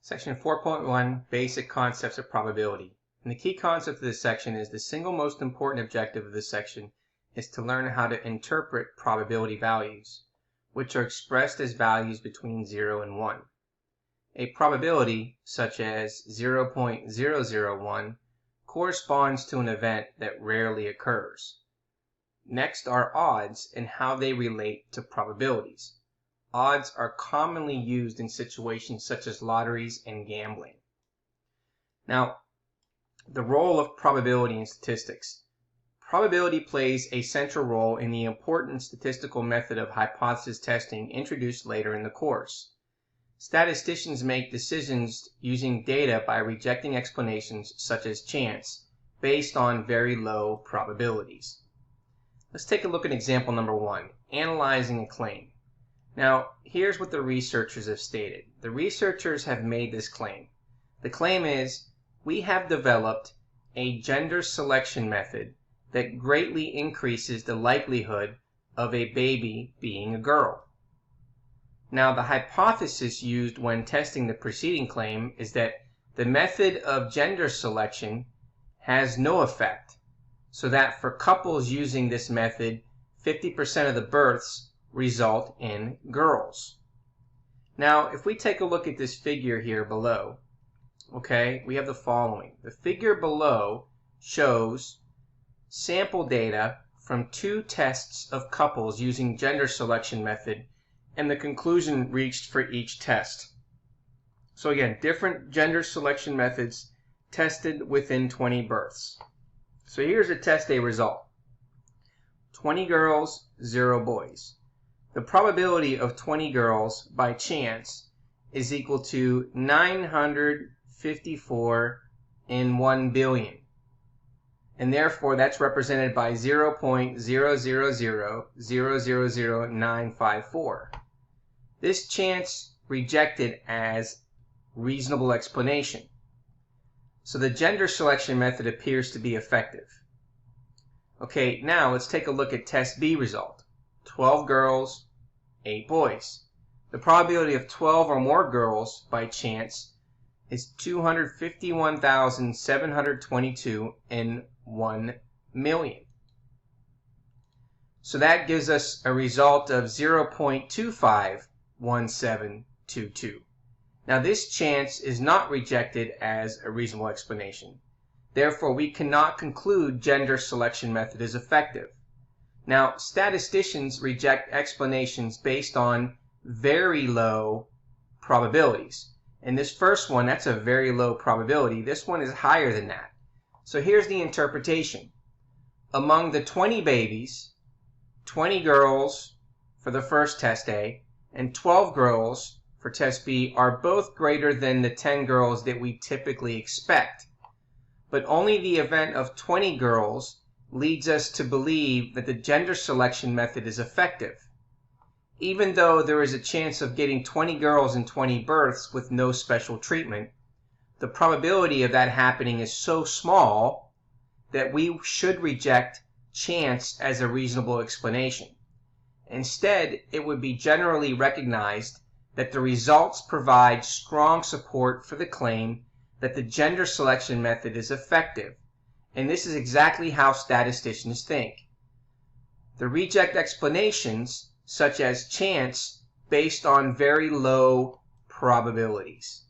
Section 4.1, Basic Concepts of Probability. And the key concept of this section is the single most important objective of this section is to learn how to interpret probability values, which are expressed as values between 0 and 1. A probability, such as 0.001, corresponds to an event that rarely occurs. Next are odds and how they relate to probabilities. Odds are commonly used in situations such as lotteries and gambling. Now, the role of probability in statistics. Probability plays a central role in the important statistical method of hypothesis testing introduced later in the course. Statisticians make decisions using data by rejecting explanations such as chance based on very low probabilities. Let's take a look at example number 1, analyzing a claim. Now, here's what the researchers have stated. The researchers have made this claim. The claim is, we have developed a gender selection method that greatly increases the likelihood of a baby being a girl. Now, the hypothesis used when testing the preceding claim is that the method of gender selection has no effect, so that for couples using this method, 50% of the births result in girls. Now, if we take a look at this figure here below, okay, we have the following. The figure below shows sample data from 2 tests of couples using gender selection method and the conclusion reached for each test. So again, different gender selection methods tested within 20 births. So here's a test A result. 20 girls, 0 boys. The probability of 20 girls by chance is equal to 954 in 1 billion. And therefore that's represented by 0.000000954. This chance rejected as reasonable explanation. So the gender selection method appears to be effective. Okay, now let's take a look at test B result. 12 girls, 8 boys. The probability of 12 or more girls by chance is 251,722 in 1 million. So that gives us a result of 0.251722. Now this chance is not rejected as a reasonable explanation. Therefore, we cannot conclude gender selection method is effective. Now, statisticians reject explanations based on very low probabilities. And this first one, that's a very low probability. This one is higher than that. So here's the interpretation. Among the 20 babies, 20 girls for the first test A and 12 girls for test B are both greater than the 10 girls that we typically expect. But only the event of 20 girls leads us to believe that the gender selection method is effective. Even though there is a chance of getting 20 girls and 20 births with no special treatment, the probability of that happening is so small that we should reject chance as a reasonable explanation. Instead, it would be generally recognized that the results provide strong support for the claim that the gender selection method is effective. And this is exactly how statisticians think. They reject explanations such as chance based on very low probabilities.